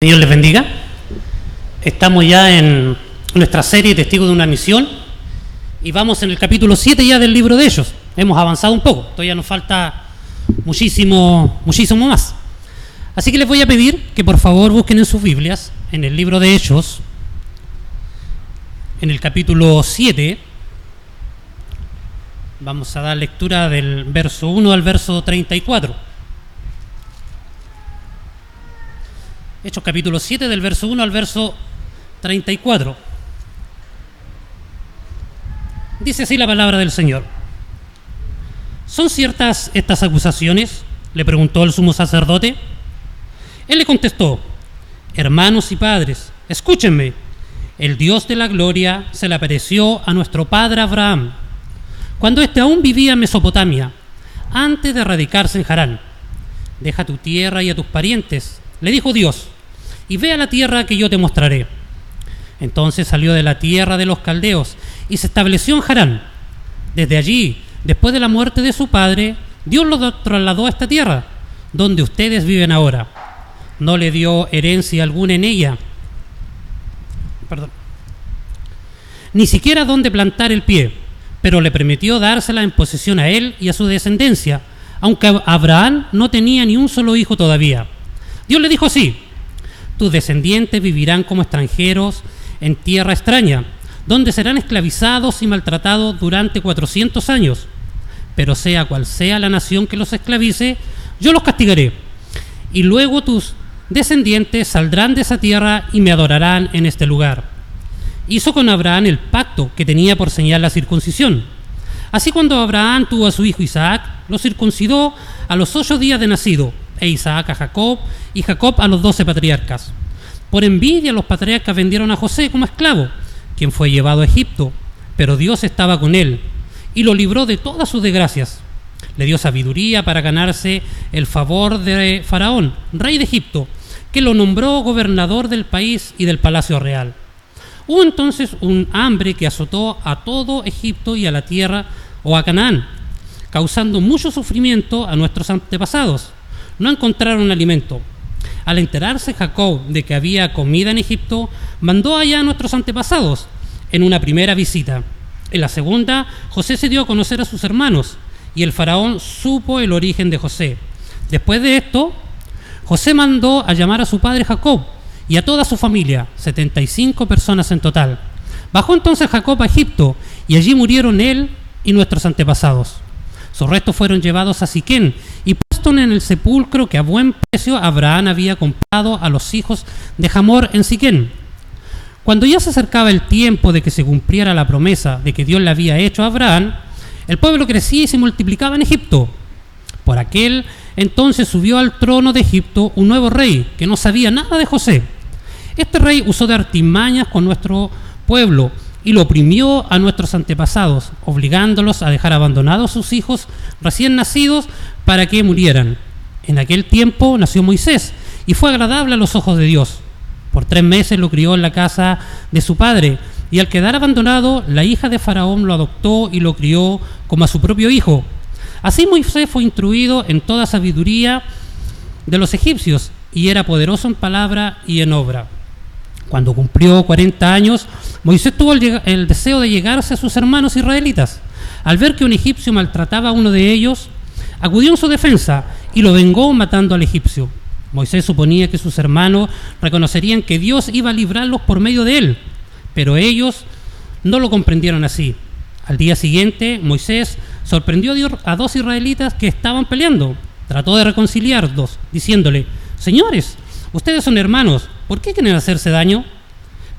Dios les bendiga. Estamos ya en nuestra serie Testigos de una Misión y vamos en el capítulo 7 ya del libro de Hechos. Hemos avanzado un poco, todavía nos falta muchísimo más. Así que les voy a pedir que por favor busquen en sus Biblias, en el libro de Hechos, en el capítulo 7. Vamos a dar lectura del verso 1 al verso 34. Hechos capítulo 7 del verso 1 al verso 34. Dice así la palabra del Señor. ¿Son ciertas estas acusaciones?, le preguntó el sumo sacerdote. Él le contestó: hermanos y padres, escúchenme. El Dios de la gloria se le apareció a nuestro padre Abraham cuando éste aún vivía en Mesopotamia, antes de radicarse en Harán. Deja tu tierra y a tus parientes, le dijo Dios, y ve a la tierra que yo te mostraré. Entonces salió de la tierra de los caldeos y se estableció en Harán. Desde allí, después de la muerte de su padre, Dios lo trasladó a esta tierra, donde ustedes viven ahora. No le dio herencia alguna en ella, ni siquiera donde plantar el pie, pero le permitió dársela en posesión a él y a su descendencia, aunque Abraham no tenía ni un solo hijo todavía. Dios le dijo así: tus descendientes vivirán como extranjeros en tierra extraña, donde serán esclavizados y maltratados durante 400 años. Pero sea cual sea la nación que los esclavice, yo los castigaré. Y luego tus descendientes saldrán de esa tierra y me adorarán en este lugar. Hizo con Abraham el pacto que tenía por señal la circuncisión. Así, cuando Abraham tuvo a su hijo Isaac, lo circuncidó a los 8 días de nacido, e Isaac a Jacob, y Jacob a los 12 patriarcas. Por envidia, los patriarcas vendieron a José como esclavo, quien fue llevado a Egipto, pero Dios estaba con él y lo libró de todas sus desgracias. Le dio sabiduría para ganarse el favor de Faraón, rey de Egipto, que lo nombró gobernador del país y del palacio real. Hubo entonces un hambre que azotó a todo Egipto y a la tierra o a Canaán, causando mucho sufrimiento a nuestros antepasados. No encontraron alimento. Al enterarse Jacob de que había comida en Egipto, mandó allá a nuestros antepasados en una primera visita. En la segunda, José se dio a conocer a sus hermanos, y el faraón supo el origen de José. Después de esto, José mandó a llamar a su padre Jacob y a toda su familia, 75 personas en total. Bajó entonces Jacob a Egipto, y allí murieron él y nuestros antepasados. Sus restos fueron llevados a Siquén y puestos en el sepulcro que a buen precio Abraham había comprado a los hijos de Hamor en Siquén. Cuando ya se acercaba el tiempo de que se cumpliera la promesa de que Dios le había hecho a Abraham, el pueblo crecía y se multiplicaba en Egipto. Por aquel entonces subió al trono de Egipto un nuevo rey que no sabía nada de José. Este rey usó de artimañas con nuestro pueblo y lo oprimió a nuestros antepasados, obligándolos a dejar abandonados sus hijos recién nacidos para que murieran. En aquel tiempo nació Moisés y fue agradable a los ojos de Dios. Por 3 meses lo crió en la casa de su padre, y al quedar abandonado, la hija de Faraón lo adoptó y lo crió como a su propio hijo. Así Moisés fue instruido en toda sabiduría de los egipcios, y era poderoso en palabra y en obra. Cuando cumplió 40 años, Moisés tuvo el deseo de llegarse a sus hermanos israelitas. Al ver que un egipcio maltrataba a uno de ellos, acudió en su defensa y lo vengó matando al egipcio. Moisés suponía que sus hermanos reconocerían que Dios iba a librarlos por medio de él, pero ellos no lo comprendieron así. Al día siguiente, Moisés sorprendió a 2 israelitas que estaban peleando. Trató de reconciliarlos, diciéndole: señores, ustedes son hermanos, ¿por qué quieren hacerse daño?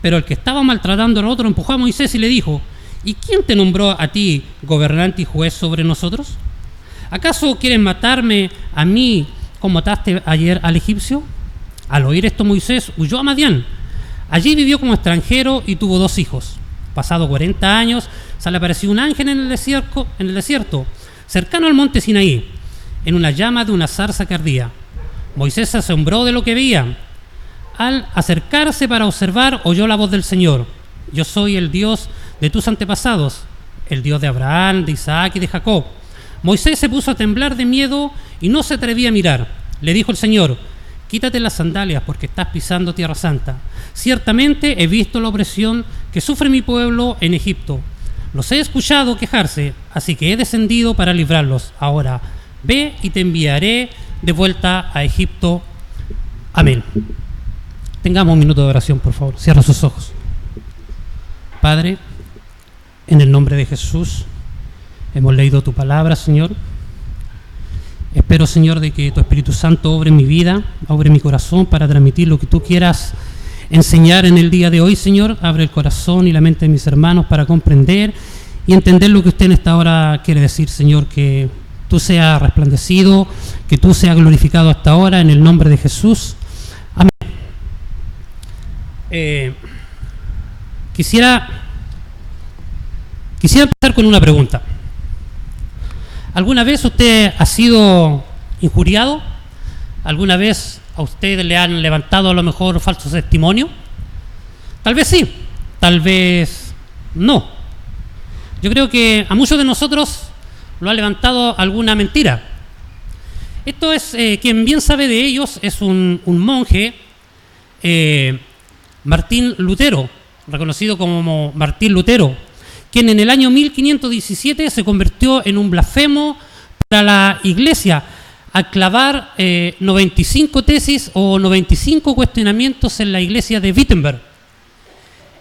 Pero el que estaba maltratando al otro empujó a Moisés y le dijo: ¿y quién te nombró a ti gobernante y juez sobre nosotros? ¿Acaso quieren matarme a mí como mataste ayer al egipcio? Al oír esto, Moisés huyó a Madián. Allí vivió como extranjero y tuvo 2 hijos. Pasado 40 años, se le apareció un ángel en el desierto, cercano al monte Sinaí, en una llama de una zarza que ardía. Moisés se asombró de lo que veía. Al acercarse para observar, oyó la voz del Señor: yo soy el Dios de tus antepasados, el Dios de Abraham, de Isaac y de Jacob. Moisés se puso a temblar de miedo y no se atrevía a mirar. Le dijo el Señor: quítate las sandalias porque estás pisando tierra santa. Ciertamente he visto la opresión que sufre mi pueblo en Egipto. Los he escuchado quejarse, así que he descendido para librarlos. Ahora, ve y te enviaré de vuelta a Egipto. Amén. Tengamos un minuto de oración, por favor. Cierra sus ojos. Padre, en el nombre de Jesús, hemos leído tu palabra, Señor. Espero, Señor, de que tu Espíritu Santo obre en mi vida, obre en mi corazón para transmitir lo que tú quieras enseñar en el día de hoy, Señor. Abre el corazón y la mente de mis hermanos para comprender y entender lo que usted en esta hora quiere decir, Señor. Que tú seas resplandecido, que tú seas glorificado hasta ahora, en el nombre de Jesús. Amén. Quisiera empezar con una pregunta. ¿Alguna vez usted ha sido injuriado? ¿Alguna vez a usted le han levantado a lo mejor falso testimonio? Tal vez sí, tal vez no. Yo creo que a muchos de nosotros lo ha levantado alguna mentira. Esto es, quien bien sabe de ellos es un monje, Martín Lutero, reconocido como Martín Lutero, quien en el año 1517 se convirtió en un blasfemo para la Iglesia al clavar 95 tesis o 95 cuestionamientos en la Iglesia de Wittenberg.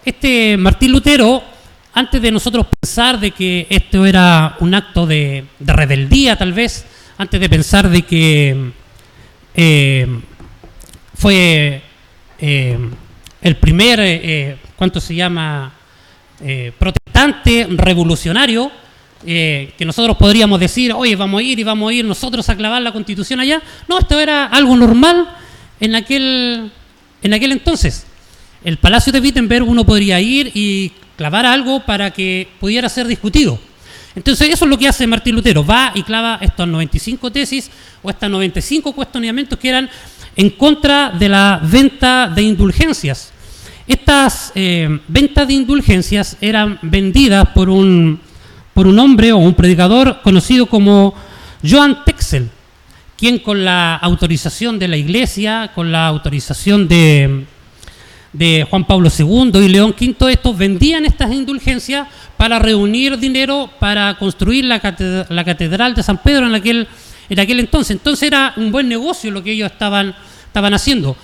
Este Martín Lutero, antes de nosotros pensar de que esto era un acto de rebeldía, tal vez, antes de pensar de que fue el primer, ¿cuánto se llama?, protestante revolucionario, que nosotros podríamos decir, oye, vamos a ir nosotros a clavar la Constitución allá. No, esto era algo normal en aquel entonces. El Palacio de Wittenberg uno podría ir y clavar algo para que pudiera ser discutido. Entonces eso es lo que hace Martín Lutero, va y clava estas 95 tesis o estas 95 cuestionamientos que eran en contra de la venta de indulgencias. Estas ventas de indulgencias eran vendidas por un hombre o un predicador conocido como Johann Texel, quien con la autorización de la Iglesia, con la autorización de Juan Pablo II y León V, estos vendían estas indulgencias para reunir dinero para construir la catedral de San Pedro en aquel entonces. Entonces era un buen negocio lo que ellos estaban haciendo.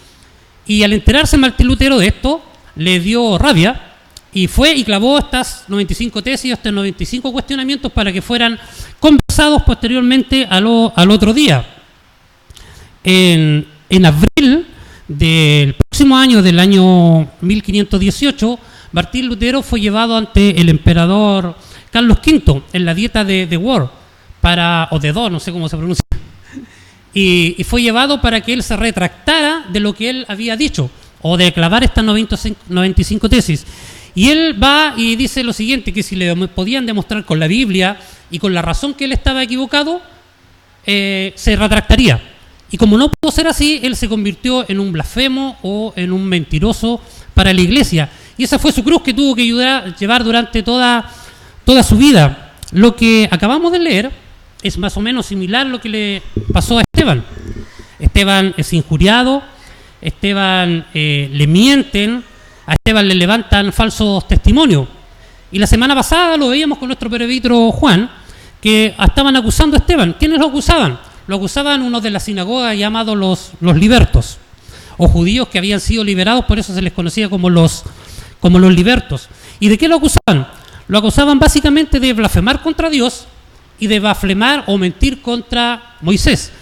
Y al enterarse Martín Lutero de esto, le dio rabia y fue y clavó estas 95 tesis, estos 95 cuestionamientos para que fueran conversados posteriormente al otro día. En abril del próximo año, del año 1518, Martín Lutero fue llevado ante el emperador Carlos V en la dieta de Worms, o de Do, no sé cómo se pronuncia, y fue llevado para que él se retractara de lo que él había dicho, o de clavar estas 95 tesis. Y él va y dice lo siguiente, que si le podían demostrar con la Biblia y con la razón que él estaba equivocado, se retractaría. Y como no pudo ser así, él se convirtió en un blasfemo o en un mentiroso para la Iglesia. Y esa fue su cruz que tuvo que llevar durante toda su vida. Lo que acabamos de leer es más o menos similar a lo que le pasó a Esteban. Esteban es injuriado, Esteban le mienten, a Esteban le levantan falsos testimonios. Y la semana pasada lo veíamos con nuestro presbítero Juan, que estaban acusando a Esteban. ¿Quiénes lo acusaban? Lo acusaban unos de la sinagoga llamados los libertos, o judíos que habían sido liberados, por eso se les conocía como los libertos. ¿Y de qué lo acusaban? Lo acusaban básicamente de blasfemar contra Dios y de blasfemar o mentir contra Moisés.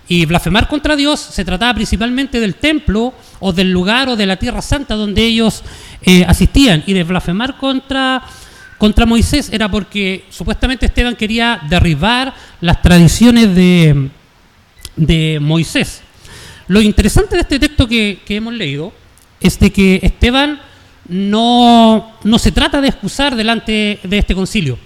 Y blasfemar contra Dios se trataba principalmente del templo o del lugar o de la tierra santa donde ellos asistían. Y de blasfemar contra Moisés era porque supuestamente Esteban quería derribar las tradiciones de Moisés. Lo interesante de este texto que hemos leído es de que Esteban no se trata de excusar delante de este concilio.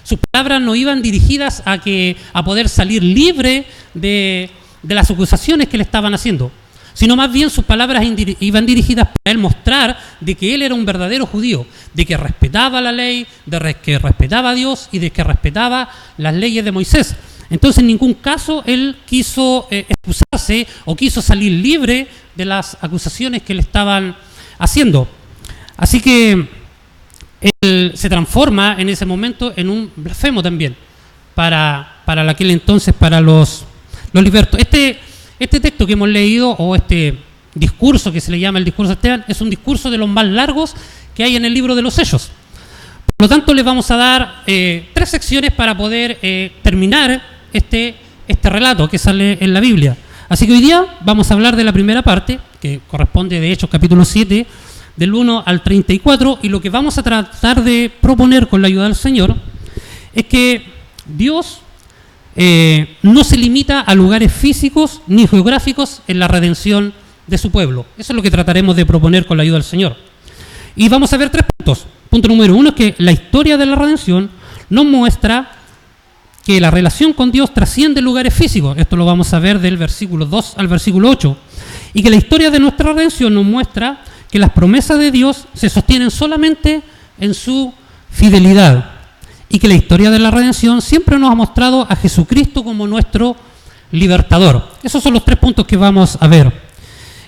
Sus palabras no iban dirigidas a poder salir libre de las acusaciones que le estaban haciendo, sino más bien sus palabras iban dirigidas para él mostrar de que él era un verdadero judío, de que respetaba la ley, de que respetaba a Dios y de que respetaba las leyes de Moisés. Entonces en ningún caso él quiso excusarse o quiso salir libre de las acusaciones que le estaban haciendo. Así que él se transforma en ese momento en un blasfemo también para aquel entonces, para los libertos. Este texto que hemos leído, o este discurso que se le llama el discurso de Esteban, es un discurso de los más largos que hay en el libro de los Hechos. Por lo tanto, les vamos a dar 3 secciones para poder terminar este relato que sale en la Biblia. Así que hoy día vamos a hablar de la primera parte, que corresponde de Hechos capítulo 7, del 1 al 34, y lo que vamos a tratar de proponer con la ayuda del Señor es que Dios no se limita a lugares físicos ni geográficos en la redención de su pueblo. Eso es lo que trataremos de proponer con la ayuda del Señor. Y vamos a ver 3 puntos. Punto número 1 es que la historia de la redención nos muestra que la relación con Dios trasciende lugares físicos. Esto lo vamos a ver del versículo 2 al versículo 8. Y que la historia de nuestra redención nos muestra que las promesas de Dios se sostienen solamente en su fidelidad. Y que la historia de la redención siempre nos ha mostrado a Jesucristo como nuestro libertador. Esos son los 3 puntos que vamos a ver.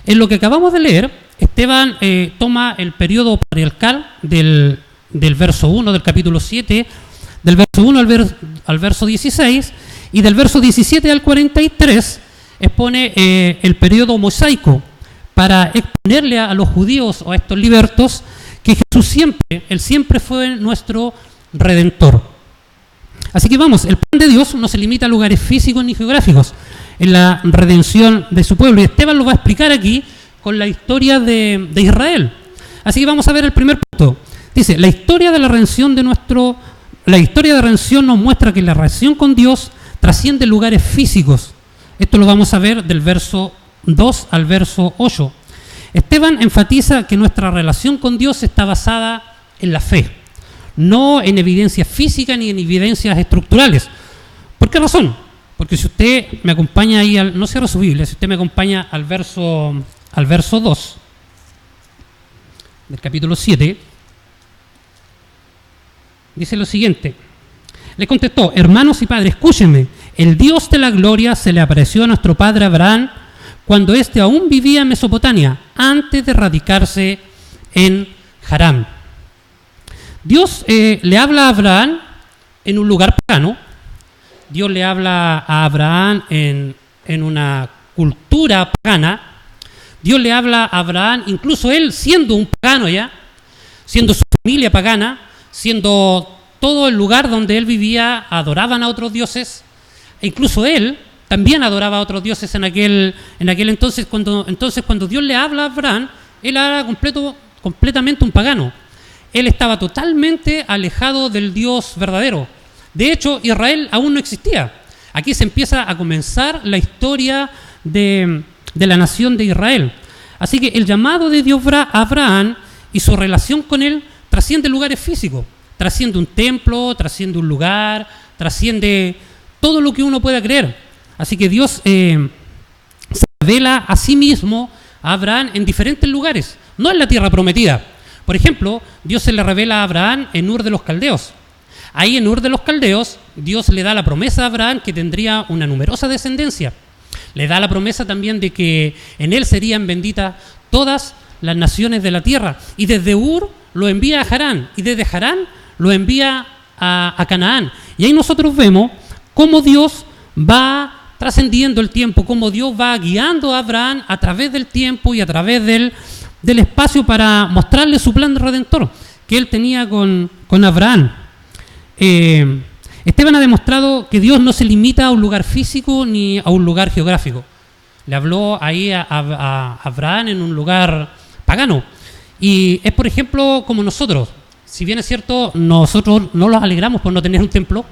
En lo que acabamos de leer, Esteban toma el periodo patriarcal del verso 1 del capítulo 7, del verso 1 al verso 16, y del verso 17 al 43 expone el periodo mosaico para exponerle a los judíos o a estos libertos que Jesús siempre fue nuestro Redentor. Así que vamos, el plan de Dios no se limita a lugares físicos ni geográficos en la redención de su pueblo, y Esteban lo va a explicar aquí con la historia de Israel. Así que vamos a ver el primer punto. Dice, la historia de redención nos muestra que la relación con Dios trasciende lugares físicos. Esto lo vamos a ver del verso 2 al verso 8. Esteban enfatiza que nuestra relación con Dios está basada en la fe, no en evidencias físicas ni en evidencias estructurales. ¿Por qué razón? Porque si usted me acompaña ahí, no cierra su Biblia, si usted me acompaña al verso 2 del capítulo 7, dice lo siguiente. Le contestó: hermanos y padres, escúchenme, el Dios de la gloria se le apareció a nuestro padre Abraham cuando éste aún vivía en Mesopotamia, antes de radicarse en Harán. Dios le habla a Abraham en un lugar pagano. Dios le habla a Abraham en una cultura pagana. Dios le habla a Abraham, incluso él siendo un pagano ya, siendo su familia pagana, siendo todo el lugar donde él vivía, adoraban a otros dioses, e incluso él también adoraba a otros dioses en aquel entonces. Cuando Dios le habla a Abraham, él era completamente un pagano. Él estaba totalmente alejado del Dios verdadero. De hecho, Israel aún no existía. Aquí se empieza a comenzar la historia de la nación de Israel. Así que el llamado de Dios a Abraham y su relación con él trasciende lugares físicos, trasciende un templo, trasciende un lugar, trasciende todo lo que uno pueda creer. Así que Dios se revela a sí mismo a Abraham en diferentes lugares, no en la tierra prometida. Por ejemplo, Dios se le revela a Abraham en Ur de los Caldeos. Ahí en Ur de los Caldeos, Dios le da la promesa a Abraham que tendría una numerosa descendencia. Le da la promesa también de que en él serían benditas todas las naciones de la tierra. Y desde Ur lo envía a Harán, y desde Harán lo envía a Canaán. Y ahí nosotros vemos cómo Dios va trascendiendo el tiempo, cómo Dios va guiando a Abraham a través del tiempo y a través del espacio para mostrarle su plan de redentor que él tenía con Abraham. Esteban ha demostrado que Dios no se limita a un lugar físico ni a un lugar geográfico. Le habló ahí a Abraham en un lugar pagano. Y es, por ejemplo, como nosotros. Si bien es cierto, nosotros no nos alegramos por no tener un templo,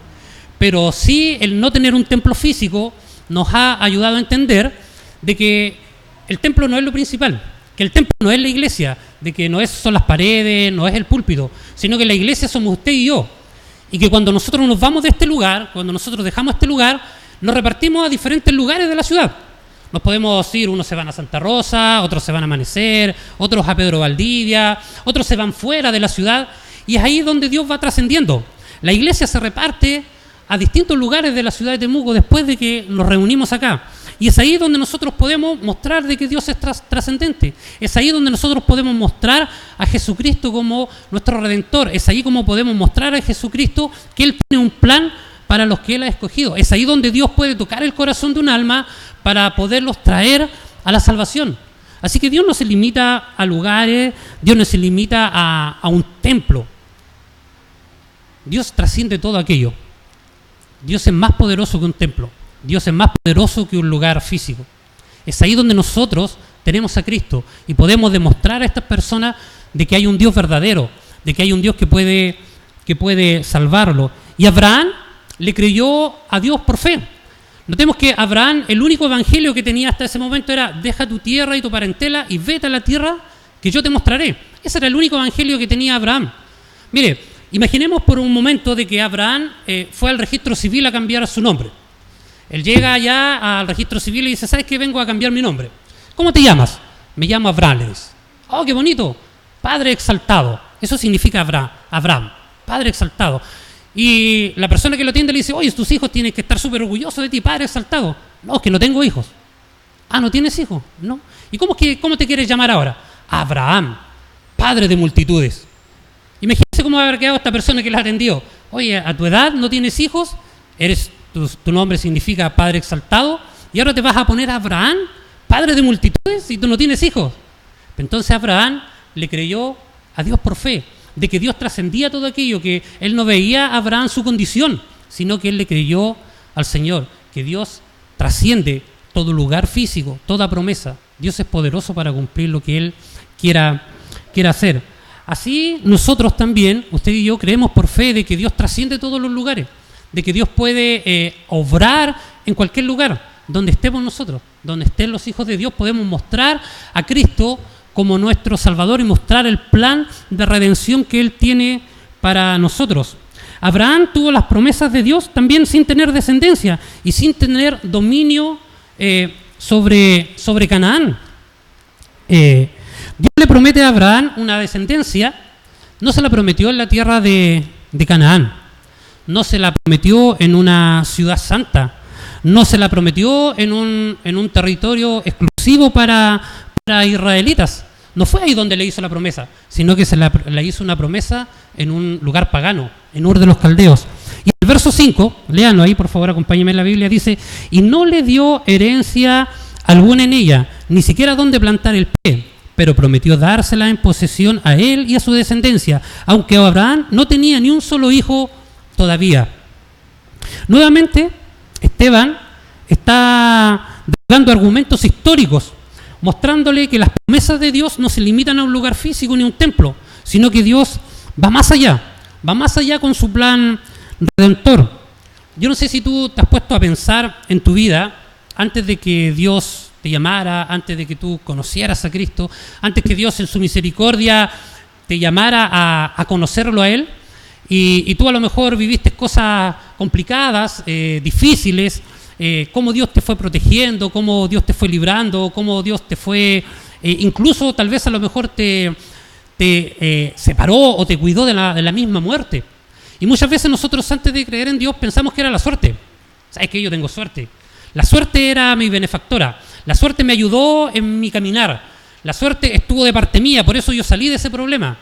pero sí el no tener un templo físico nos ha ayudado a entender de que el templo no es lo principal, que el templo no es la iglesia, de que no son las paredes, no es el púlpito, sino que la iglesia somos usted y yo. Y que cuando nosotros nos vamos de este lugar, cuando nosotros dejamos este lugar, nos repartimos a diferentes lugares de la ciudad. Nos podemos ir, unos se van a Santa Rosa, otros se van a Amanecer, otros a Pedro Valdivia, otros se van fuera de la ciudad, y es ahí donde Dios va trascendiendo. La iglesia se reparte a distintos lugares de la ciudad de Temuco después de que nos reunimos acá. Y es ahí donde nosotros podemos mostrar de que Dios es trascendente. Es ahí donde nosotros podemos mostrar a Jesucristo como nuestro Redentor. Es ahí como podemos mostrar a Jesucristo que Él tiene un plan para los que Él ha escogido. Es ahí donde Dios puede tocar el corazón de un alma para poderlos traer a la salvación. Así que Dios no se limita a lugares, Dios no se limita a un templo. Dios trasciende todo aquello. Dios es más poderoso que un templo. Dios es más poderoso que un lugar físico. Es ahí donde nosotros tenemos a Cristo y podemos demostrar a estas personas de que hay un Dios verdadero, de que hay un Dios que puede salvarlo. Y Abraham le creyó a Dios por fe. Notemos que Abraham, el único evangelio que tenía hasta ese momento era: deja tu tierra y tu parentela y vete a la tierra que yo te mostraré. Ese era el único evangelio que tenía Abraham. Mire, imaginemos por un momento de que Abraham fue al registro civil a cambiar su nombre. Él llega allá al registro civil y dice: ¿sabes qué? Vengo a cambiar mi nombre. ¿Cómo te llamas? Me llamo Abraham, le dice. ¡Oh, qué bonito! Padre exaltado. Eso significa Abraham, Padre exaltado. Y la persona que lo atiende le dice: oye, tus hijos tienen que estar súper orgullosos de ti, Padre exaltado. No, es que no tengo hijos. Ah, ¿no tienes hijos? No. ¿Y cómo te quieres llamar ahora? Abraham, Padre de multitudes. Imagínense cómo habrá quedado esta persona que la atendió. Oye, a tu edad no tienes hijos, tu nombre significa Padre exaltado, y ahora te vas a poner a Abraham, Padre de multitudes, y tú no tienes hijos. Entonces Abraham le creyó a Dios por fe, de que Dios trascendía todo aquello, que él no veía a Abraham su condición, sino que él le creyó al Señor, que Dios trasciende todo lugar físico, toda promesa. Dios es poderoso para cumplir lo que Él quiera hacer. Así nosotros también, usted y yo, creemos por fe de que Dios trasciende todos los lugares, de que Dios puede obrar en cualquier lugar, donde estemos nosotros, donde estén los hijos de Dios, podemos mostrar a Cristo como nuestro Salvador y mostrar el plan de redención que Él tiene para nosotros. Abraham tuvo las promesas de Dios también sin tener descendencia y sin tener dominio sobre Canaán. Dios le promete a Abraham una descendencia, no se la prometió en la tierra de Canaán, no se la prometió en una ciudad santa, no se la prometió en un territorio exclusivo para israelitas. No fue ahí donde le hizo la promesa, sino que le hizo una promesa en un lugar pagano, en Ur de los Caldeos. Y el verso 5, léanlo ahí por favor, acompáñenme en la Biblia, dice: y no le dio herencia alguna en ella, ni siquiera donde plantar el pie, pero prometió dársela en posesión a él y a su descendencia, aunque Abraham no tenía ni un solo hijo todavía. Nuevamente, Esteban está dando argumentos históricos, mostrándole que las promesas de Dios no se limitan a un lugar físico ni a un templo, sino que Dios va más allá con su plan redentor. Yo no sé si tú te has puesto a pensar en tu vida, antes de que Dios te llamara, antes de que tú conocieras a Cristo, antes que Dios en su misericordia te llamara a conocerlo a Él, y tú a lo mejor viviste cosas complicadas, difíciles, cómo Dios te fue protegiendo, cómo Dios te fue librando, cómo Dios te fue, incluso tal vez a lo mejor te separó o te cuidó de la misma muerte. Y muchas veces nosotros, antes de creer en Dios, pensamos que era la suerte. ¿Sabes qué? Yo tengo suerte. La suerte era mi benefactora. La suerte me ayudó en mi caminar. La suerte estuvo de parte mía, por eso yo salí de ese problema.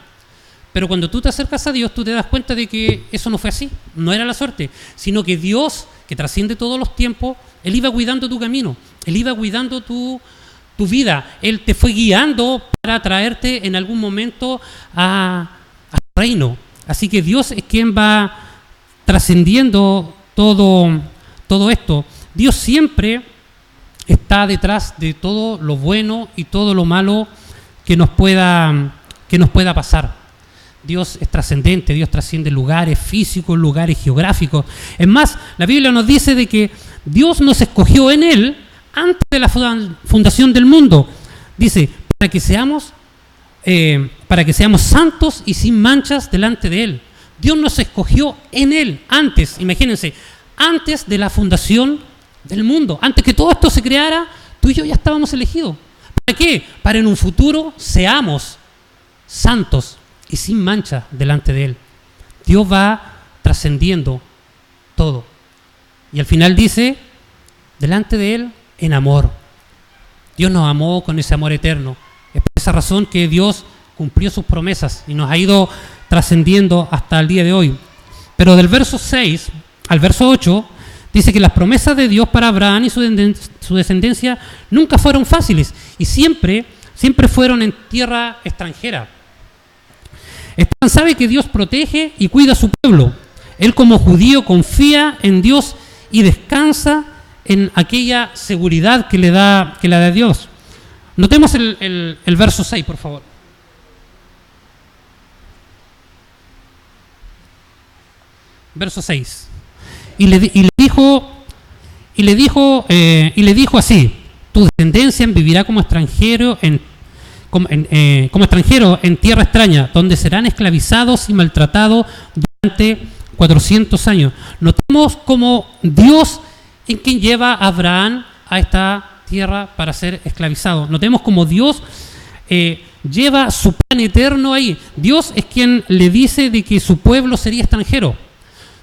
Pero cuando tú te acercas a Dios, tú te das cuenta de que eso no fue así. No era la suerte, sino que Dios, que trasciende todos los tiempos, Él iba cuidando tu camino. Él iba cuidando tu vida. Él te fue guiando para traerte en algún momento a su reino. Así que Dios es quien va trascendiendo todo esto. Dios siempre está detrás de todo lo bueno y todo lo malo que nos pueda pasar. Dios es trascendente, Dios trasciende lugares físicos, lugares geográficos. Es más, la Biblia nos dice de que Dios nos escogió en Él antes de la fundación del mundo. Dice, para que seamos santos y sin manchas delante de Él. Dios nos escogió en Él antes, imagínense, antes de la fundación del mundo. Antes que todo esto se creara, tú y yo ya estábamos elegidos. ¿Para qué? Para en un futuro seamos santos y sin mancha delante de Él. Dios va trascendiendo todo. Y al final dice, delante de Él, en amor. Dios nos amó con ese amor eterno. Es por esa razón que Dios cumplió sus promesas y nos ha ido trascendiendo hasta el día de hoy. Pero del verso 6 al verso 8, dice que las promesas de Dios para Abraham y su descendencia nunca fueron fáciles y siempre fueron en tierra extranjera. Abraham sabe que Dios protege y cuida a su pueblo. Él como judío confía en Dios y descansa en aquella seguridad que le da Dios. Notemos el verso 6, por favor. Verso 6. Y le dijo así: tu descendencia vivirá como extranjero en tierra extraña, donde serán esclavizados y maltratados durante 400 años. Notemos cómo Dios es quien lleva a Abraham a esta tierra para ser esclavizado. Notemos cómo Dios lleva su plan eterno ahí. Dios es quien le dice de que su pueblo sería extranjero.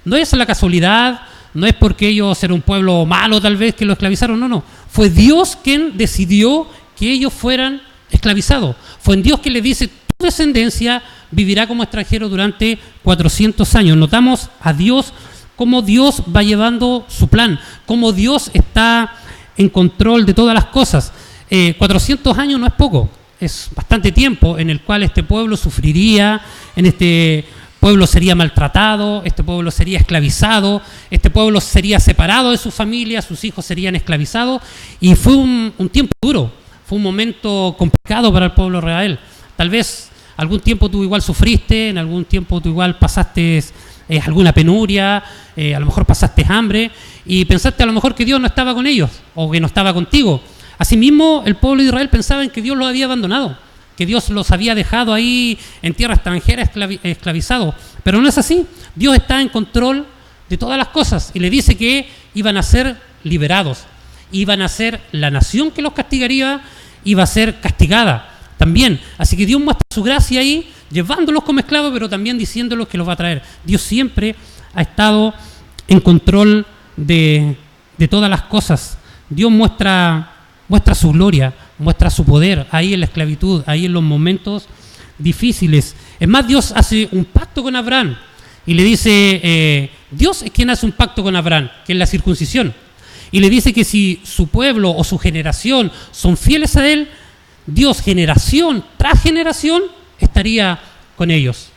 No es la casualidad, no es porque ellos eran un pueblo malo tal vez que lo esclavizaron, no. Fue Dios quien decidió que ellos fueran esclavizados. Fue Dios quien le dice, tu descendencia vivirá como extranjero durante 400 años. Notamos a Dios, cómo Dios va llevando su plan, cómo Dios está en control de todas las cosas. 400 años no es poco, es bastante tiempo en el cual este pueblo sufriría, en este pueblo sería maltratado, este pueblo sería esclavizado, este pueblo sería separado de su familia, sus hijos serían esclavizados, y fue un tiempo duro, fue un momento complicado para el pueblo de Israel. Tal vez algún tiempo tú igual sufriste, en algún tiempo tú igual pasaste alguna penuria, a lo mejor pasaste hambre, y pensaste a lo mejor que Dios no estaba con ellos, o que no estaba contigo. Asimismo, el pueblo de Israel pensaba en que Dios los había abandonado, que Dios los había dejado ahí en tierra extranjera esclavizados. Pero no es así. Dios está en control de todas las cosas y le dice que iban a ser liberados, iban a ser la nación que los castigaría, iba a ser castigada también. Así que Dios muestra su gracia ahí, llevándolos como esclavos, pero también diciéndolos que los va a traer. Dios siempre ha estado en control de todas las cosas. Dios muestra su gloria, muestra su poder ahí en la esclavitud, ahí en los momentos difíciles. Es más, Dios hace un pacto con Abraham y le dice, Dios es quien hace un pacto con Abraham, que es la circuncisión, y le dice que si su pueblo o su generación son fieles a él, Dios generación tras generación estaría con ellos.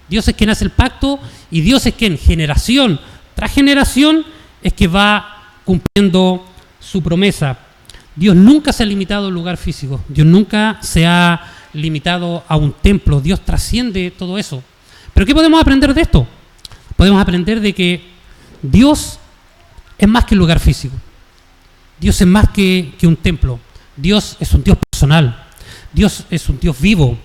Dios es quien hace el pacto y Dios es quien generación tras generación es que va cumpliendo su promesa. Dios nunca se ha limitado a un lugar físico. Dios nunca se ha limitado a un templo. Dios trasciende todo eso. ¿Pero qué podemos aprender de esto? Podemos aprender de que Dios es más que un lugar físico. Dios es más que un templo. Dios es un Dios personal. Dios es un Dios vivo.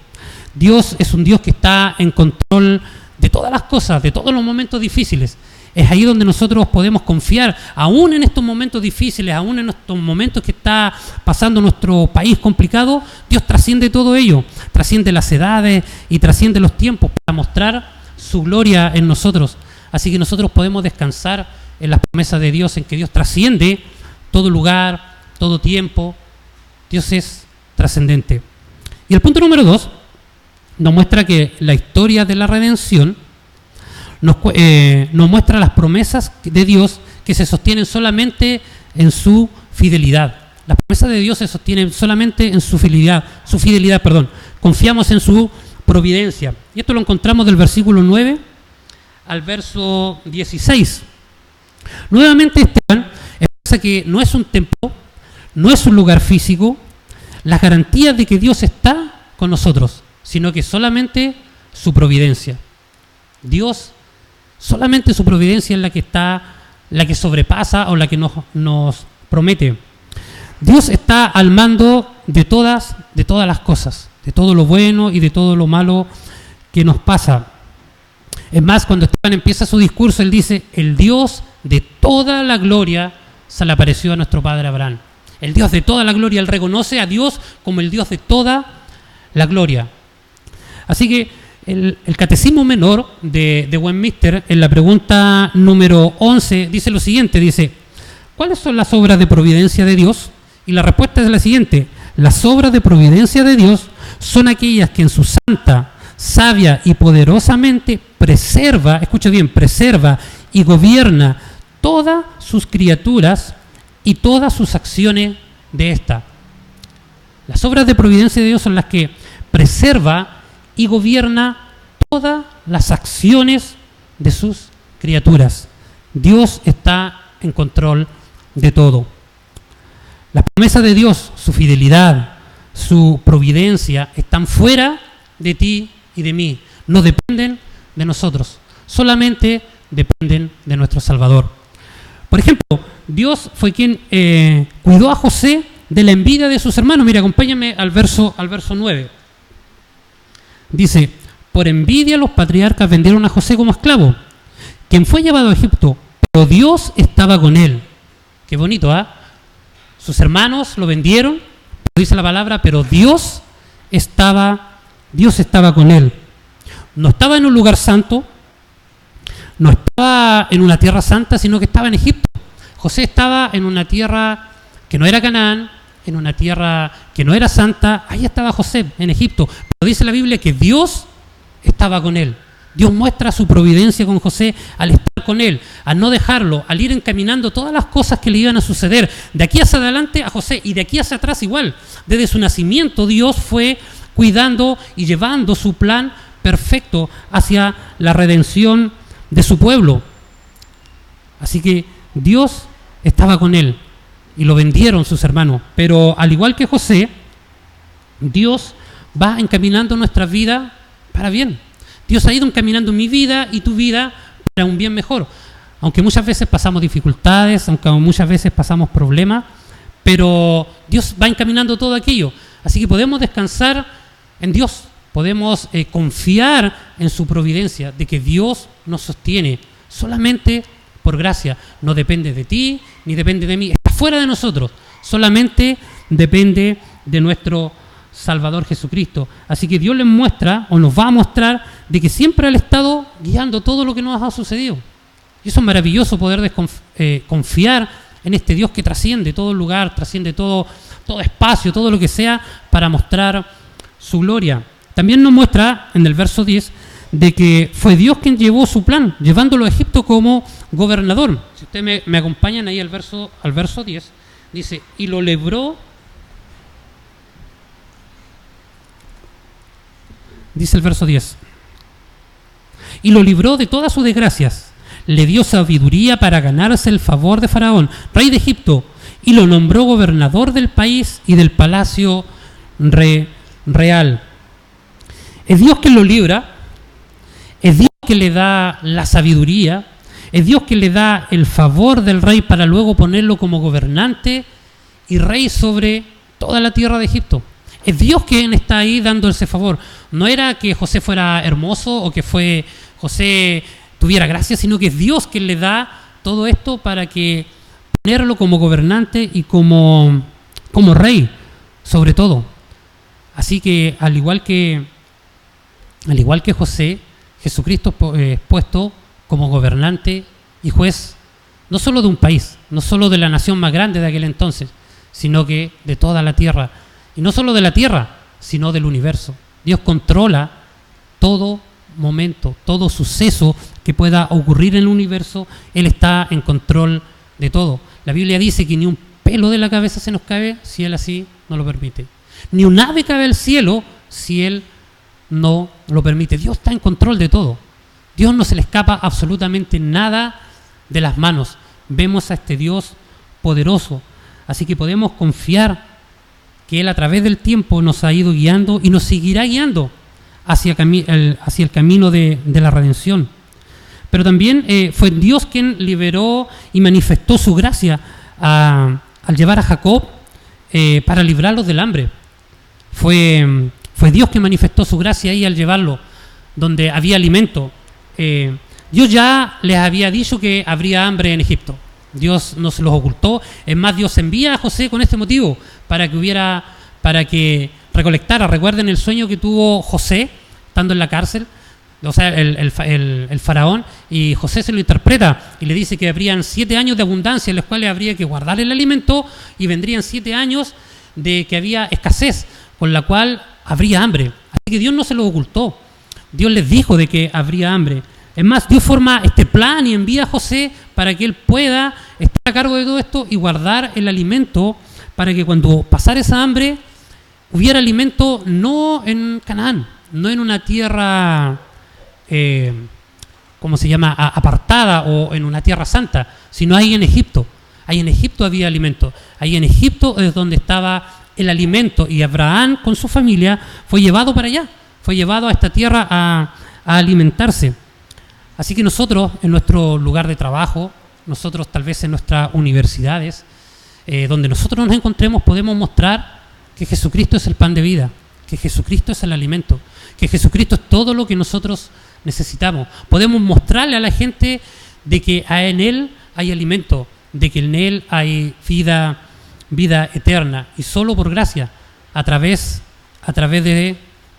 Dios es un Dios que está en control de todas las cosas, de todos los momentos difíciles. Es ahí donde nosotros podemos confiar, aún en estos momentos difíciles, aún en estos momentos que está pasando nuestro país complicado. Dios trasciende todo ello, trasciende las edades y trasciende los tiempos para mostrar su gloria en nosotros. Así que nosotros podemos descansar en las promesas de Dios, en que Dios trasciende todo lugar, todo tiempo. Dios es trascendente. Y el punto número 2 nos muestra que la historia de la redención nos muestra las promesas de Dios que se sostienen solamente en su fidelidad. Las promesas de Dios se sostienen solamente en su fidelidad. Confiamos en su providencia. Y esto lo encontramos del versículo 9 al verso 16. Nuevamente Esteban expresa que no es un templo, no es un lugar físico, las garantías de que Dios está con nosotros, sino que solamente su providencia. Dios, solamente su providencia es la que está, la que sobrepasa o la que nos promete. Dios está al mando de todas las cosas, de todo lo bueno y de todo lo malo que nos pasa. Es más, cuando Esteban empieza su discurso, él dice, el Dios de toda la gloria se le apareció a nuestro padre Abraham. El Dios de toda la gloria, él reconoce a Dios como el Dios de toda la gloria. Así que el Catecismo Menor de Westminster, en la pregunta número 11, dice lo siguiente, dice, ¿cuáles son las obras de providencia de Dios? Y la respuesta es la siguiente: las obras de providencia de Dios son aquellas que en su santa, sabia y poderosamente preserva, escucha bien, preserva y gobierna todas sus criaturas y todas sus acciones de esta. Las obras de providencia de Dios son las que preserva y gobierna todas las acciones de sus criaturas. Dios está en control de todo. Las promesas de Dios, su fidelidad, su providencia, están fuera de ti y de mí. No dependen de nosotros, solamente dependen de nuestro Salvador. Por ejemplo, Dios fue quien cuidó a José de la envidia de sus hermanos. Mira, acompáñame al verso 9. Dice: por envidia los patriarcas vendieron a José como esclavo, quien fue llevado a Egipto, pero Dios estaba con él. Qué bonito, ¿ah? Sus hermanos lo vendieron, dice la palabra, pero Dios estaba con él. No estaba en un lugar santo, no estaba en una tierra santa, sino que estaba en Egipto. José estaba en una tierra que no era Canaán, en una tierra que no era santa. Ahí estaba José, en Egipto. Pero dice la Biblia que Dios estaba con él. Dios muestra su providencia con José al estar con él, al no dejarlo, al ir encaminando todas las cosas que le iban a suceder. De aquí hacia adelante a José y de aquí hacia atrás igual. Desde su nacimiento Dios fue cuidando y llevando su plan perfecto hacia la redención de su pueblo. Así que Dios estaba con él y lo vendieron sus hermanos. Pero al igual que José, Dios va encaminando nuestras vidas para bien. Dios ha ido encaminando mi vida y tu vida para un bien mejor. Aunque muchas veces pasamos dificultades, aunque muchas veces pasamos problemas, pero Dios va encaminando todo aquello. Así que podemos descansar en Dios, podemos confiar en su providencia, de que Dios nos sostiene solamente por gracia. No depende de ti, ni depende de mí, está fuera de nosotros, solamente depende de nuestro Salvador Jesucristo. Así que Dios les muestra, o nos va a mostrar, de que siempre Él ha estado guiando todo lo que nos ha sucedido. Y eso es maravilloso, poder confiar en este Dios que trasciende todo lugar, trasciende todo espacio, todo lo que sea, para mostrar su gloria. También nos muestra en el verso 10 de que fue Dios quien llevó su plan, llevándolo a Egipto como gobernador. Si ustedes me acompañan ahí al verso 10, dice: y lo libró. Dice el verso 10: y lo libró de todas sus desgracias, le dio sabiduría para ganarse el favor de Faraón, rey de Egipto, y lo nombró gobernador del país y del palacio real. Es Dios quien lo libra, es Dios que le da la sabiduría, es Dios que le da el favor del rey para luego ponerlo como gobernante y rey sobre toda la tierra de Egipto. Es Dios quien está ahí dando ese favor. No era que José fuera hermoso o que José tuviera gracia, sino que es Dios quien le da todo esto para que ponerlo como gobernante y como rey sobre todo. Así que al igual que José, Jesucristo es puesto como gobernante y juez no solo de un país, no solo de la nación más grande de aquel entonces, sino que de toda la tierra. Y no solo de la tierra, sino del universo. Dios controla todo momento, todo suceso que pueda ocurrir en el universo. Él está en control de todo. La Biblia dice que ni un pelo de la cabeza se nos cae si Él así no lo permite. Ni un ave cabe al cielo si Él no lo permite. Dios está en control de todo. Dios no se le escapa absolutamente nada de las manos. Vemos a este Dios poderoso. Así que podemos confiar que Él a través del tiempo nos ha ido guiando y nos seguirá guiando hacia el camino de la redención. Pero también fue Dios quien liberó y manifestó su gracia al llevar a Jacob para librarlos del hambre. Fue Dios que manifestó su gracia ahí al llevarlo donde había alimento. Dios ya les había dicho que habría hambre en Egipto. Dios no se los ocultó. Es más, Dios envía a José con este motivo, para que recolectara. Recuerden el sueño que tuvo José estando en la cárcel. o sea, el faraón, y José se lo interpreta y le dice que habrían 7 años de abundancia en los cuales habría que guardar el alimento y vendrían 7 años de que había escasez, con la cual habría hambre. Así que Dios no se lo ocultó. Dios les dijo de que habría hambre. Es más, Dios forma este plan y envía a José para que él pueda estar a cargo de todo esto y guardar el alimento para que cuando pasara esa hambre hubiera alimento no en Canaán, no en una tierra, ¿cómo se llama?, apartada o en una tierra santa, sino ahí en Egipto. Ahí en Egipto había alimento. Ahí en Egipto es donde estaba el alimento y Abraham con su familia fue llevado para allá, fue llevado a esta tierra a alimentarse. Así que nosotros en nuestro lugar de trabajo, nosotros tal vez en nuestras universidades, donde nosotros nos encontremos, podemos mostrar que Jesucristo es el pan de vida, que Jesucristo es el alimento, que Jesucristo es todo lo que nosotros necesitamos. Podemos mostrarle a la gente de que en Él hay alimento, de que en Él hay vida eterna, y solo por gracia, a través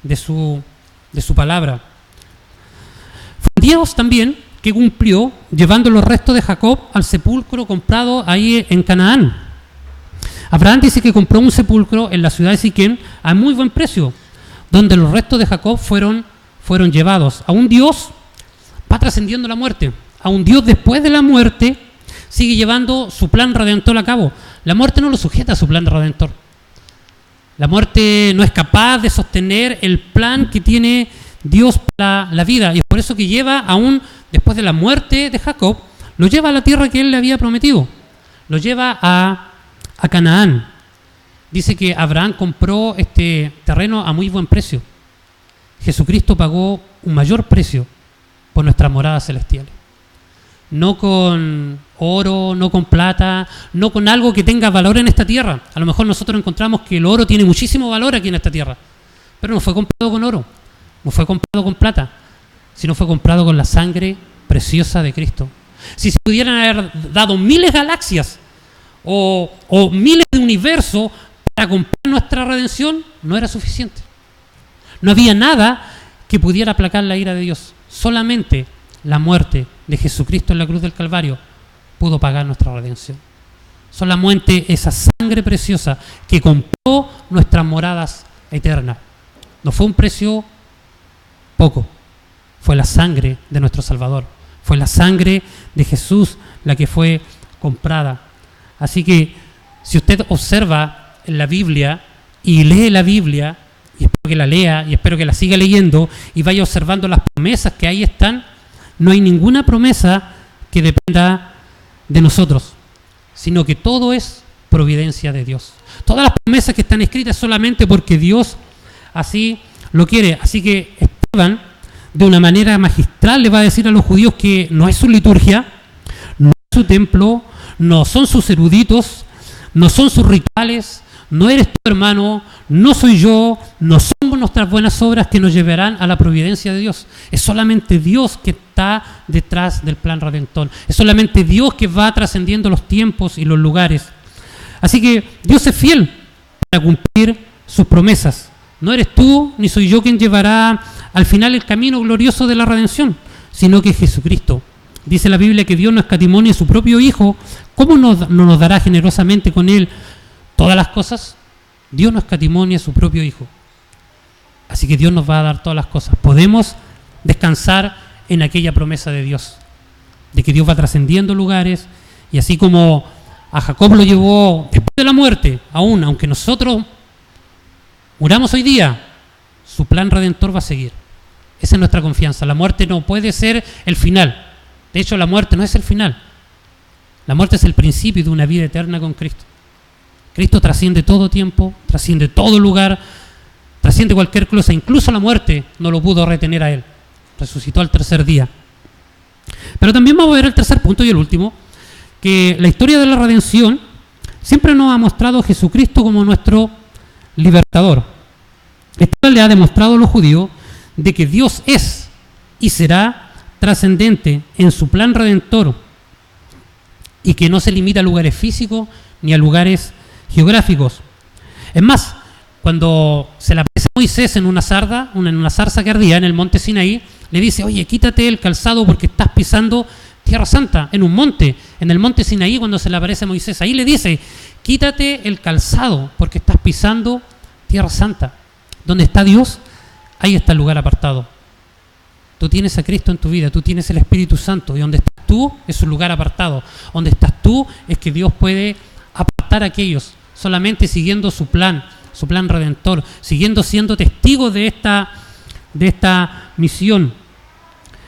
de su palabra. Fue Dios también que cumplió llevando los restos de Jacob al sepulcro comprado ahí en Canaán. Abraham dice que compró un sepulcro en la ciudad de Siquem a muy buen precio, donde los restos de Jacob fueron llevados. A un Dios va trascendiendo la muerte, a un Dios después de la muerte sigue llevando su plan redentor a cabo. La muerte no lo sujeta a su plan redentor. La muerte no es capaz de sostener el plan que tiene Dios para la vida, y es por eso que lleva, aún después de la muerte de Jacob, lo lleva a la tierra que él le había prometido, lo lleva a Canaán. Dice que Abraham compró este terreno a muy buen precio. Jesucristo pagó un mayor precio por nuestras moradas celestiales. No con oro, no con plata, no con algo que tenga valor en esta tierra. A lo mejor nosotros encontramos que el oro tiene muchísimo valor aquí en esta tierra, pero no fue comprado con oro, no fue comprado con plata, sino fue comprado con la sangre preciosa de Cristo. Si se pudieran haber dado miles de galaxias o miles de universos para comprar nuestra redención, no era suficiente. No había nada que pudiera aplacar la ira de Dios. Solamente la muerte de Jesucristo en la cruz del Calvario pudo pagar nuestra redención. Solamente esa sangre preciosa que compró nuestras moradas eternas. No fue un precio poco, fue la sangre de nuestro Salvador. Fue la sangre de Jesús la que fue comprada. Así que si usted observa en la Biblia y lee la Biblia, y espero que la lea y espero que la siga leyendo y vaya observando las promesas que ahí están, no hay ninguna promesa que dependa de nosotros, sino que todo es providencia de Dios. Todas las promesas que están escritas solamente porque Dios así lo quiere. Así que Esteban, de una manera magistral, le va a decir a los judíos que no es su liturgia, no es su templo, no son sus eruditos, no son sus rituales, no eres tu hermano, no soy yo, no somos nuestras buenas obras que nos llevarán a la providencia de Dios. Es solamente Dios que está detrás del plan redentor. Es solamente Dios que va trascendiendo los tiempos y los lugares. Así que Dios es fiel para cumplir sus promesas. No eres tú ni soy yo quien llevará al final el camino glorioso de la redención, sino que Jesucristo. Dice la Biblia que Dios no escatimó ni a su propio Hijo. ¿Cómo no nos dará generosamente con Él todas las cosas? Dios no escatimó ni a su propio Hijo. Así que Dios nos va a dar todas las cosas. Podemos descansar en aquella promesa de Dios, de que Dios va trascendiendo lugares, y así como a Jacob lo llevó después de la muerte, aún aunque nosotros muramos hoy día, su plan redentor va a seguir. Esa es nuestra confianza. La muerte no puede ser el final. De hecho, la muerte no es el final. La muerte es el principio de una vida eterna con Cristo. Cristo trasciende todo tiempo, trasciende todo lugar, trasciende cualquier cosa. Incluso la muerte no lo pudo retener a Él. Resucitó al tercer día. Pero también vamos a ver el tercer punto y el último, que la historia de la redención siempre nos ha mostrado a Jesucristo como nuestro libertador. Esto le ha demostrado a los judíos de que Dios es y será trascendente en su plan redentor y que no se limita a lugares físicos ni a lugares geográficos. Es más, cuando se le aparece a Moisés en una zarza que ardía en el monte Sinaí, le dice, oye, quítate el calzado porque estás pisando Tierra Santa, en un monte, en el monte Sinaí, cuando se le aparece a Moisés. Ahí le dice, quítate el calzado porque estás pisando Tierra Santa. Donde está Dios, ahí está el lugar apartado. Tú tienes a Cristo en tu vida, tú tienes el Espíritu Santo, y donde estás tú es un lugar apartado. Donde estás tú es que Dios puede apartar a aquellos, solamente siguiendo su plan redentor, siguiendo siendo testigos de esta misión.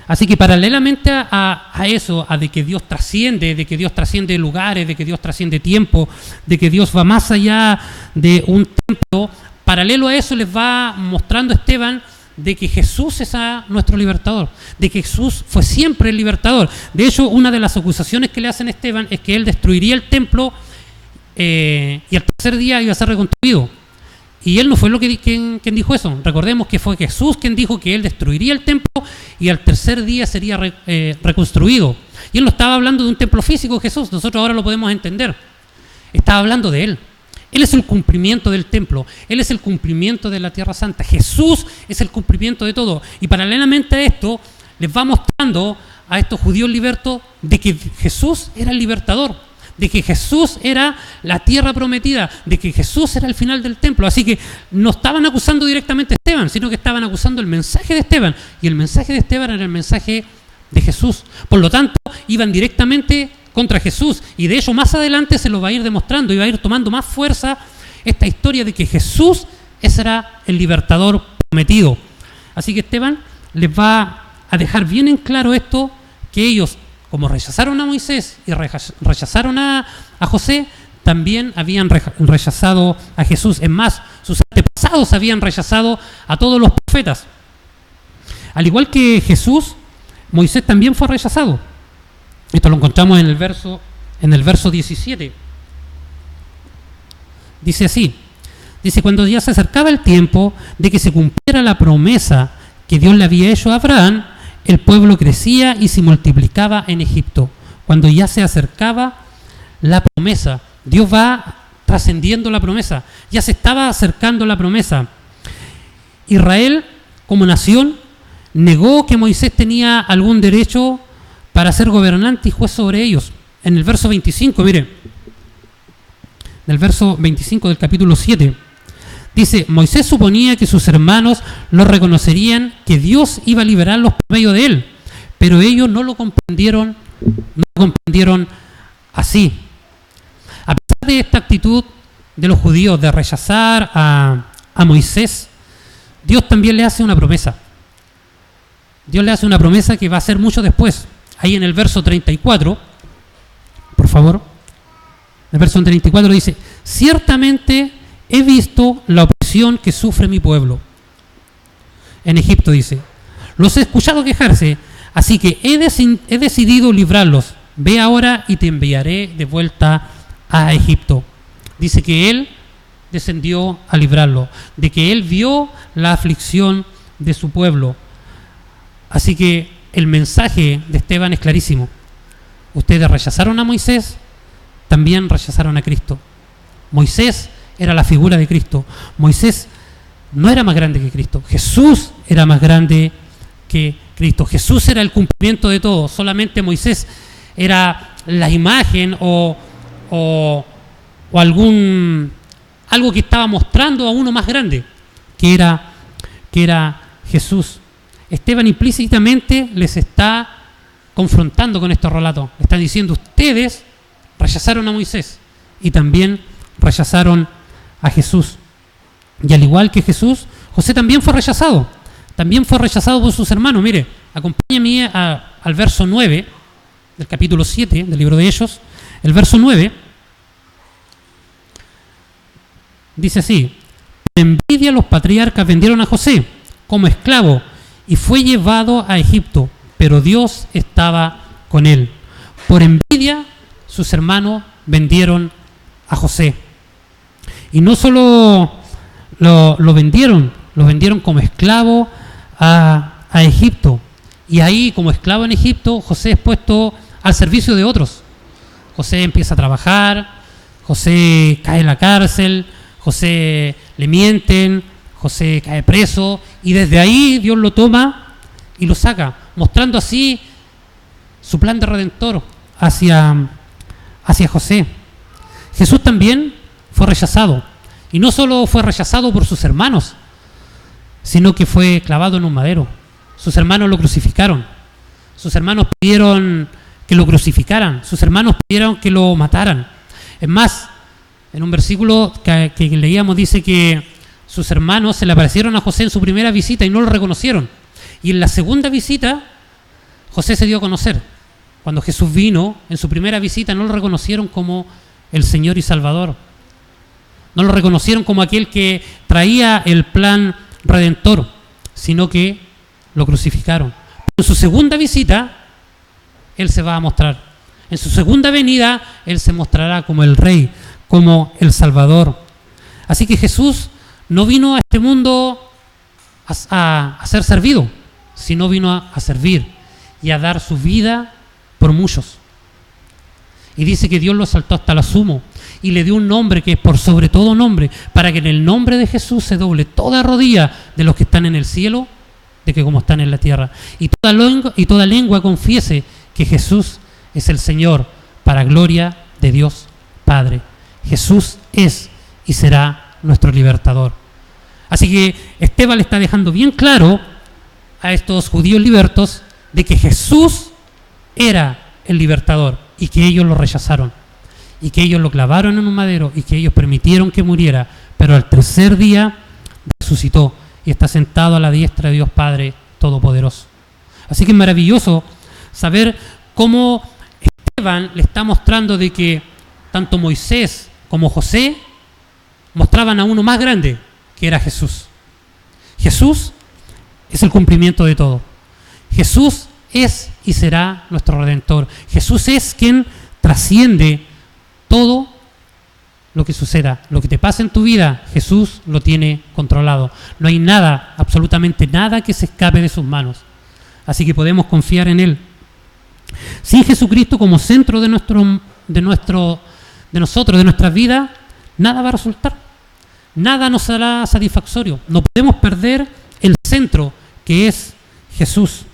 Así que paralelamente a eso, a de que Dios trasciende lugares, de que Dios trasciende tiempo, de que Dios va más allá de un templo, paralelo a eso les va mostrando Esteban de que Jesús es nuestro libertador, de que Jesús fue siempre el libertador. De hecho, una de las acusaciones que le hacen a Esteban es que él destruiría el templo y al tercer día iba a ser reconstruido. Y él no fue quien dijo eso. Recordemos que fue Jesús quien dijo que él destruiría el templo y al tercer día sería reconstruido. Y él no estaba hablando de un templo físico, Jesús, nosotros ahora lo podemos entender. Estaba hablando de él. Él es el cumplimiento del templo, él es el cumplimiento de la Tierra Santa. Jesús es el cumplimiento de todo. Y paralelamente a esto, les va mostrando a estos judíos libertos de que Jesús era el libertador, de que Jesús era la tierra prometida, de que Jesús era el final del templo. Así que no estaban acusando directamente a Esteban, sino que estaban acusando el mensaje de Esteban. Y el mensaje de Esteban era el mensaje de Jesús. Por lo tanto, iban directamente contra Jesús. Y de hecho, más adelante se lo va a ir demostrando y va a ir tomando más fuerza esta historia de que Jesús era el libertador prometido. Así que Esteban les va a dejar bien en claro esto, que ellos, como rechazaron a Moisés y rechazaron a José, también habían rechazado a Jesús. Es más, sus antepasados habían rechazado a todos los profetas. Al igual que Jesús, Moisés también fue rechazado. Esto lo encontramos en el verso 17. Dice así, cuando ya se acercaba el tiempo de que se cumpliera la promesa que Dios le había hecho a Abraham, el pueblo crecía y se multiplicaba en Egipto. Cuando ya se acercaba la promesa, Dios va trascendiendo la promesa, ya se estaba acercando la promesa. Israel, como nación, negó que Moisés tenía algún derecho para ser gobernante y juez sobre ellos. En el verso 25, mire, del verso 25 del capítulo 7, dice, Moisés suponía que sus hermanos lo reconocerían, que Dios iba a liberarlos por medio de él, pero ellos no lo comprendieron así. A pesar de esta actitud de los judíos de rechazar a Moisés, Dios también le hace una promesa. Dios le hace una promesa que va a ser mucho después. Ahí en el verso 34, por favor, el verso 34 dice, ciertamente he visto la opresión que sufre mi pueblo. En Egipto dice, los he escuchado quejarse, así que he decidido librarlos. Ve ahora y te enviaré de vuelta a Egipto. Dice que él descendió a librarlo, de que él vio la aflicción de su pueblo. Así que el mensaje de Esteban es clarísimo. Ustedes rechazaron a Moisés, también rechazaron a Cristo. Moisés era la figura de Cristo. Moisés no era más grande que Cristo. Jesús era más grande que Cristo. Jesús era el cumplimiento de todo. Solamente Moisés era la imagen o algo que estaba mostrando a uno más grande, que era Jesús. Esteban implícitamente les está confrontando con estos relatos. Le están diciendo, ustedes rechazaron a Moisés y también rechazaron a Jesús. Y al igual que Jesús, José también fue rechazado. También fue rechazado por sus hermanos. Mire, acompáñame al verso 9 del capítulo 7 del libro de Hechos. El verso 9 dice así, por envidia los patriarcas vendieron a José como esclavo y fue llevado a Egipto, pero Dios estaba con él. Por envidia, sus hermanos vendieron a José. Y no solo lo vendieron como esclavo a Egipto. Y ahí, como esclavo en Egipto, José es puesto al servicio de otros. José empieza a trabajar, José cae en la cárcel, José le mienten, José cae preso, y desde ahí Dios lo toma y lo saca, mostrando así su plan de redentor hacia José. Jesús también fue rechazado, y no solo fue rechazado por sus hermanos, sino que fue clavado en un madero. Sus hermanos lo crucificaron, sus hermanos pidieron que lo crucificaran, sus hermanos pidieron que lo mataran. Es más, en un versículo que leíamos dice que sus hermanos se le aparecieron a José en su primera visita y no lo reconocieron. Y en la segunda visita, José se dio a conocer. Cuando Jesús vino, en su primera visita no lo reconocieron como el Señor y Salvador. No lo reconocieron como aquel que traía el plan redentor, sino que lo crucificaron. Pero en su segunda visita, Él se va a mostrar. En su segunda venida, Él se mostrará como el Rey, como el Salvador. Así que Jesús no vino a este mundo a ser servido, sino vino a servir y a dar su vida por muchos. Y dice que Dios lo exaltó hasta lo sumo y le dio un nombre que es por sobre todo nombre, para que en el nombre de Jesús se doble toda rodilla de los que están en el cielo, de que como están en la tierra, y toda lengua confiese que Jesús es el Señor, para gloria de Dios Padre. Jesús es y será nuestro libertador. Así que Esteban le está dejando bien claro a estos judíos libertos de que Jesús era el libertador y que ellos lo rechazaron y que ellos lo clavaron en un madero y que ellos permitieron que muriera, pero al tercer día resucitó y está sentado a la diestra de Dios Padre Todopoderoso. Así que es maravilloso saber cómo Esteban le está mostrando de que tanto Moisés como José mostraban a uno más grande, que era Jesús. Jesús es el cumplimiento de todo. Jesús es y será nuestro Redentor. Jesús es quien trasciende todo lo que suceda. Lo que te pasa en tu vida, Jesús lo tiene controlado. No hay nada, absolutamente nada que se escape de sus manos. Así que podemos confiar en Él. Sin Jesucristo como centro de nuestra vida, nada va a resultar. Nada nos será satisfactorio. No podemos perder el centro que es Jesús.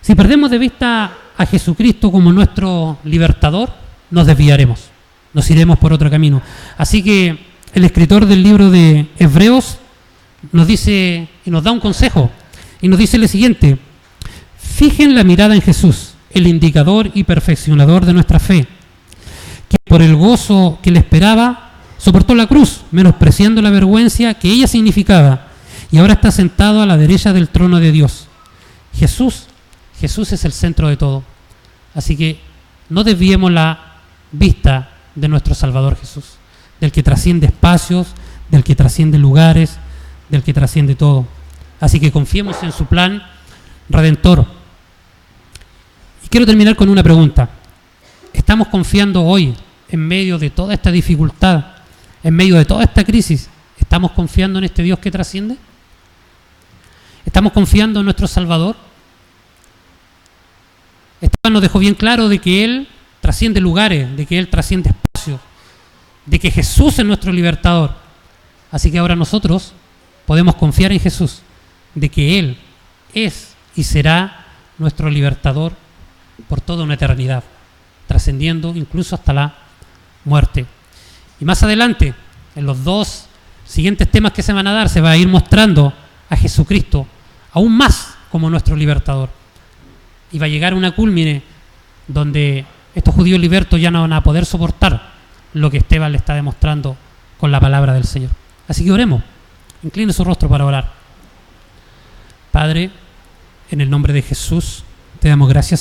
Si perdemos de vista a Jesucristo como nuestro libertador, nos desviaremos, nos iremos por otro camino. Así que el escritor del libro de Hebreos nos dice y nos da un consejo y nos dice lo siguiente: fijen la mirada en Jesús, el indicador y perfeccionador de nuestra fe, que por el gozo que le esperaba soportó la cruz, menospreciando la vergüenza que ella significaba, y ahora está sentado a la derecha del trono de Dios. Jesús es el centro de todo. Así que no desviemos la vista de nuestro Salvador Jesús, del que trasciende espacios, del que trasciende lugares, del que trasciende todo. Así que confiemos en su plan redentor. Y quiero terminar con una pregunta. ¿Estamos confiando hoy, en medio de toda esta dificultad, en medio de toda esta crisis, estamos confiando en este Dios que trasciende? ¿Estamos confiando en nuestro Salvador? Esteban nos dejó bien claro de que Él trasciende lugares, de que Él trasciende espacios, de que Jesús es nuestro libertador. Así que ahora nosotros podemos confiar en Jesús, de que Él es y será nuestro libertador por toda una eternidad, trascendiendo incluso hasta la muerte. Y más adelante, en los dos siguientes temas que se van a dar, se va a ir mostrando a Jesucristo aún más como nuestro libertador. Y va a llegar una cúlmine donde estos judíos libertos ya no van a poder soportar lo que Esteban le está demostrando con la palabra del Señor. Así que oremos. Incline su rostro para orar. Padre, en el nombre de Jesús, te damos gracias